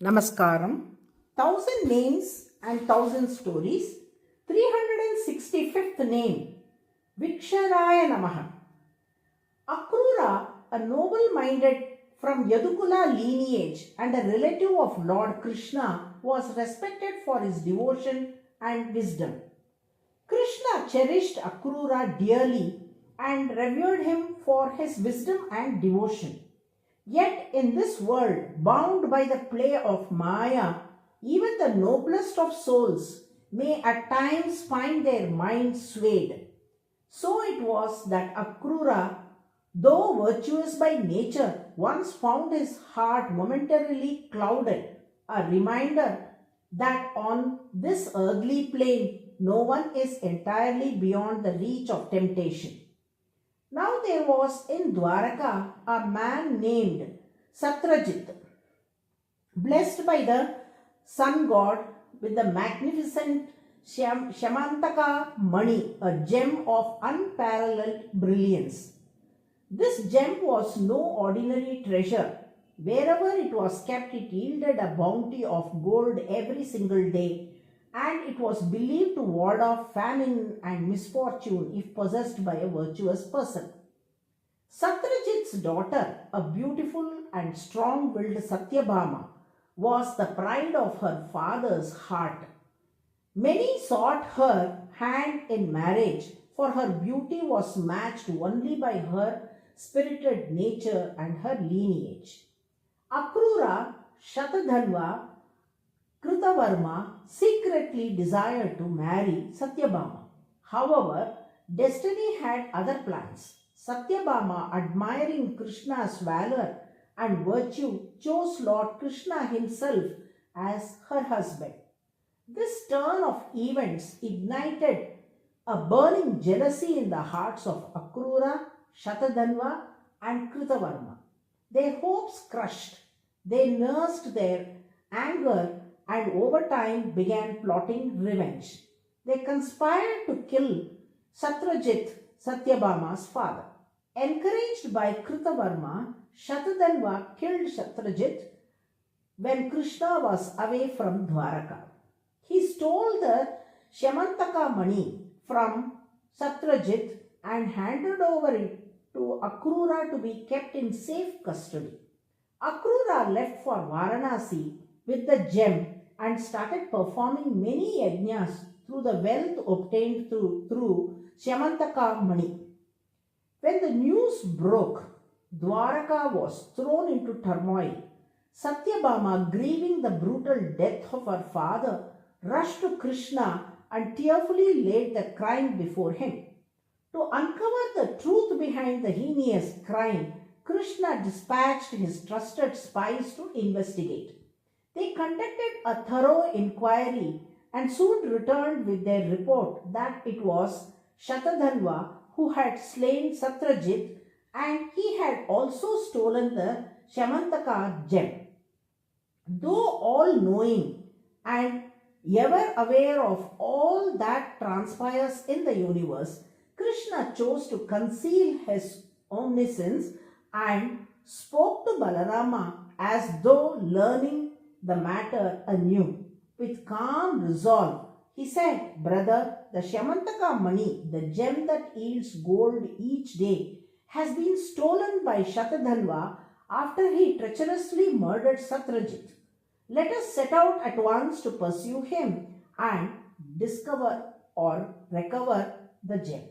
Namaskaram. 1,000 names and 1,000 stories. 365th name. VIKSHARAAYA NAMAH. Akrura, a noble-minded from Yadukula lineage and a relative of Lord Krishna, was respected for his devotion and wisdom. Krishna cherished Akrura dearly and revered him for his wisdom and devotion. Yet in this world, bound by the play of Maya, even the noblest of souls may at times find their minds swayed. So it was that Akrura, though virtuous by nature, once found his heart momentarily clouded, a reminder that on this earthly plane no one is entirely beyond the reach of temptation. Now there was in Dwaraka a man named Satyajit, blessed by the sun god with the magnificent Shamantaka Mani, a gem of unparalleled brilliance. This gem was no ordinary treasure. Wherever it was kept, it yielded a bounty of gold every single day, and it was believed to ward off famine and misfortune if possessed by a virtuous person. Satyajit's daughter, a beautiful and strong-willed Satyabhama, was the pride of her father's heart. Many sought her hand in marriage, for her beauty was matched only by her spirited nature and her lineage. Akrura, Shatadhanva, Kritavarma secretly desired to marry Satyabhama. However, destiny had other plans. Satyabhama, admiring Krishna's valor and virtue, chose Lord Krishna himself as her husband. This turn of events ignited a burning jealousy in the hearts of Akrura, Shatadhanva, and Kritavarma. Their hopes crushed, they nursed their anger and over time began plotting revenge. They conspired to kill Satyajit, Satyabhama's father. Encouraged by Kritavarma, Shatadhanva killed Satyajit when Krishna was away from Dwaraka. He stole the Shamantaka Mani from Satyajit and handed over it to Akrura to be kept in safe custody. Akrura left for Varanasi with the gem and started performing many yajnas through the wealth obtained through Shamantaka Mani. When the news broke, Dwaraka was thrown into turmoil. Satyabhama, grieving the brutal death of her father, rushed to Krishna and tearfully laid the crime before him. To uncover the truth behind the heinous crime, Krishna dispatched his trusted spies to investigate. They conducted a thorough inquiry and soon returned with their report that it was Shatadhanva who had slain Satyajit, and he had also stolen the Shamantaka gem. Though all-knowing and ever aware of all that transpires in the universe, Krishna chose to conceal his omniscience and spoke to Balarama as though learning the matter anew. With calm resolve, he said, "Brother, the Shamantaka Mani, the gem that yields gold each day, has been stolen by Shatadhanva after he treacherously murdered Satyajit. Let us set out at once to pursue him and discover or recover the gem."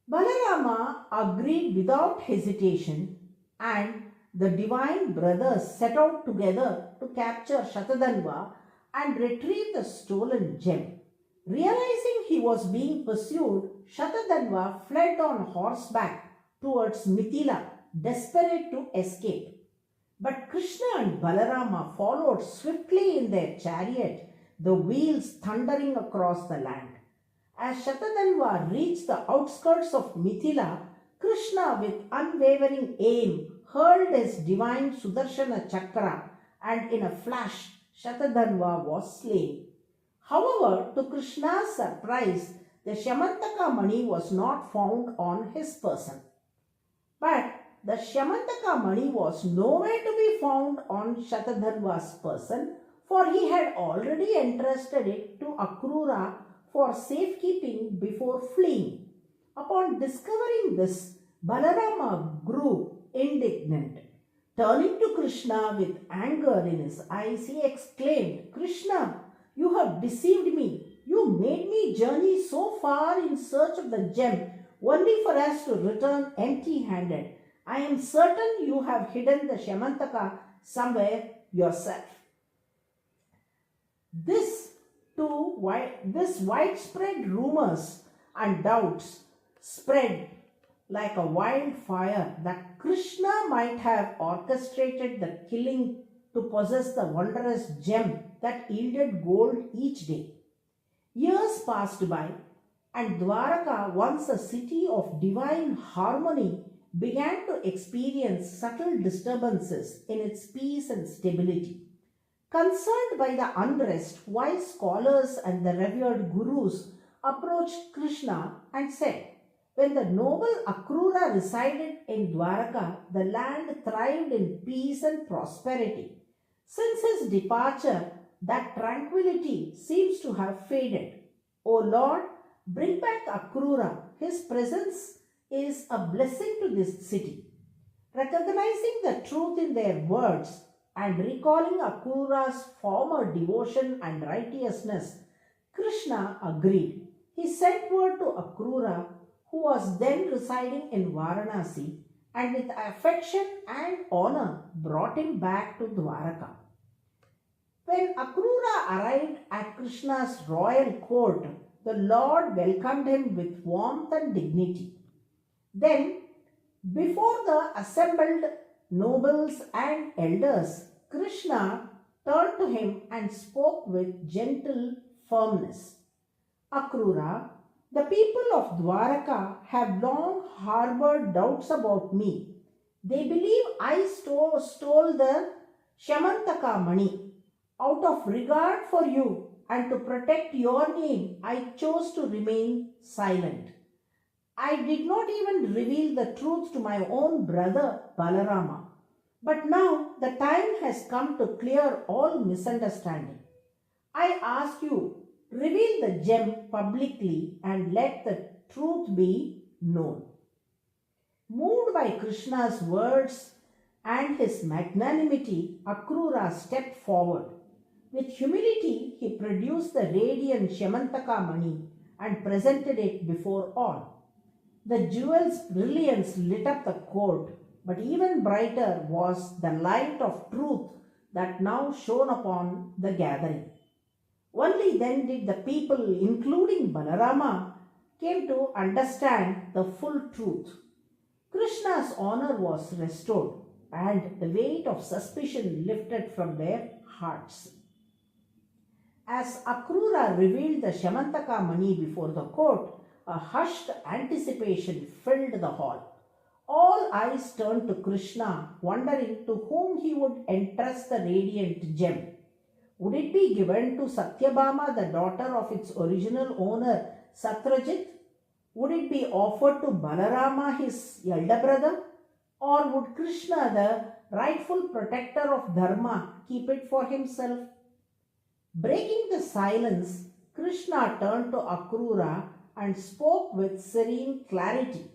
Balarama agreed without hesitation, and the divine brothers set out together to capture Shatadhanva and retrieve the stolen gem. Realizing he was being pursued, Shatadhanva fled on horseback towards Mithila, desperate to escape. But Krishna and Balarama followed swiftly in their chariot, the wheels thundering across the land. As Shatadhanva reached the outskirts of Mithila, Krishna, with unwavering aim, hurled his divine Sudarshana Chakra, and in a flash, Shatadhanva was slain. However, to Krishna's surprise, the Shamantaka Mani was not found on his person. But the Shamantaka money was nowhere to be found on Shatadharva's person, for he had already entrusted it to Akrura for safekeeping before fleeing. Upon discovering this, Balarama grew indignant. Turning to Krishna with anger in his eyes, he exclaimed, "Krishna, you have deceived me. You made me journey so far in search of the gem only for us to return empty-handed. I am certain you have hidden the Shamantaka somewhere yourself." This widespread rumors and doubts spread like a wildfire that Krishna might have orchestrated the killing to possess the wondrous gem that yielded gold each day. Years passed by, and Dwaraka, once a city of divine harmony, began to experience subtle disturbances in its peace and stability. Concerned by the unrest, wise scholars and the revered gurus approached Krishna and said, "When the noble Akrura resided in Dwaraka, the land thrived in peace and prosperity. Since his departure, that tranquility seems to have faded. O Lord, bring back Akrura. His presence is a blessing to this city." Recognizing the truth in their words and recalling Akrura's former devotion and righteousness, Krishna agreed. He sent word to Akrura, who was then residing in Varanasi, and with affection and honor brought him back to Dwaraka. When Akrura arrived at Krishna's royal court, the Lord welcomed him with warmth and dignity. Then, before the assembled nobles and elders, Krishna turned to him and spoke with gentle firmness. "Akrura, the people of Dwaraka have long harbored doubts about me. They believe I stole the Shamantaka money. Out of regard for you and to protect your name, I chose to remain silent. I did not even reveal the truth to my own brother Balarama. But now the time has come to clear all misunderstanding. I ask you, reveal the gem publicly and let the truth be known." Moved by Krishna's words and his magnanimity, Akrura stepped forward. With humility, he produced the radiant Shamantaka money and presented it before all. The jewel's brilliance lit up the court, but even brighter was the light of truth that now shone upon the gathering. Only then did the people, including Balarama, came to understand the full truth. Krishna's honor was restored, and the weight of suspicion lifted from their hearts. As Akrura revealed the Shamantaka money before the court, a hushed anticipation filled the hall. All eyes turned to Krishna, wondering to whom he would entrust the radiant gem. Would it be given to Satyabhama, the daughter of its original owner, Satrajit? Would it be offered to Balarama, his elder brother? Or would Krishna, the rightful protector of Dharma, keep it for himself? Breaking the silence, Krishna turned to Akrura and spoke with serene clarity.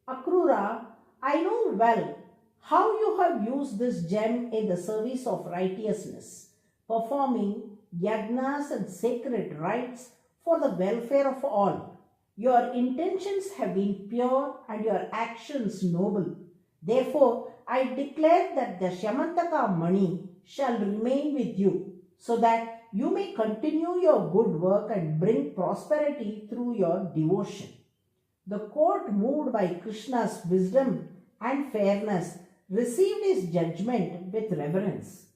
"Akrura, I know well how you have used this gem in the service of righteousness, performing yagnas and sacred rites for the welfare of all. Your intentions have been pure and your actions noble. Therefore, I declare that the Shamantaka money shall remain with you, so that you may continue your good work and bring prosperity through your devotion." The court, moved by Krishna's wisdom and fairness, received his judgment with reverence.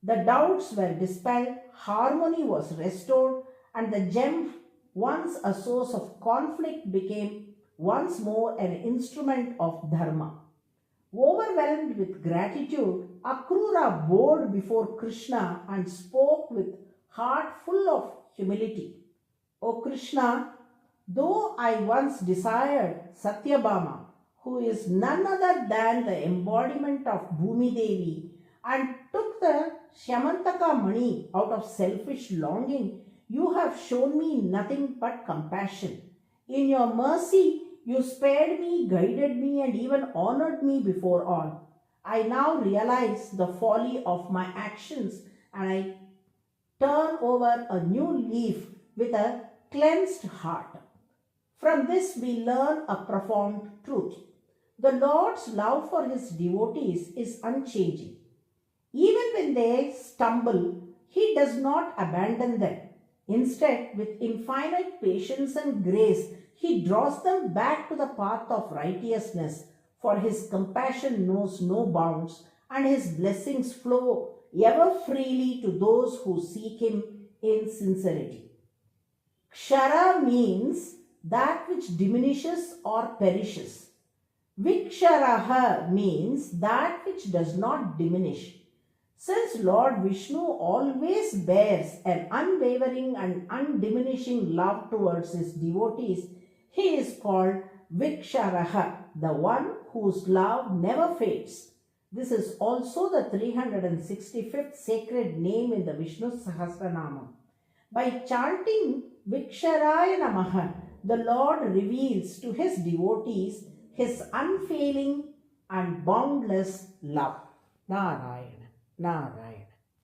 The doubts were dispelled, harmony was restored, and the gem, once a source of conflict, became once more an instrument of Dharma. Overwhelmed with gratitude, Akrura bowed before Krishna and spoke with heart full of humility. "O Krishna, though I once desired Satyabhama, who is none other than the embodiment of Bhumi Devi, and took the Shamantaka money out of selfish longing, you have shown me nothing but compassion. In your mercy, you spared me, guided me, and even honored me before all. I now realize the folly of my actions, and I turn over a new leaf with a cleansed heart. From this, we learn a profound truth. The Lord's love for his devotees is unchanging. Even when they stumble, he does not abandon them. Instead, with infinite patience and grace, he draws them back to the path of righteousness, for his compassion knows no bounds, and his blessings flow ever freely to those who seek him in sincerity. Kshara means that which diminishes or perishes. Viksharaha means that which does not diminish. Since Lord Vishnu always bears an unwavering and undiminishing love towards his devotees, he is called Viksharaha, the one whose love never fades. This is also the 365th sacred name in the Vishnu Sahasranama. By chanting VIKSHARAAYA NAMAH, the Lord reveals to his devotees his unfailing and boundless love. Narayana, Narayana.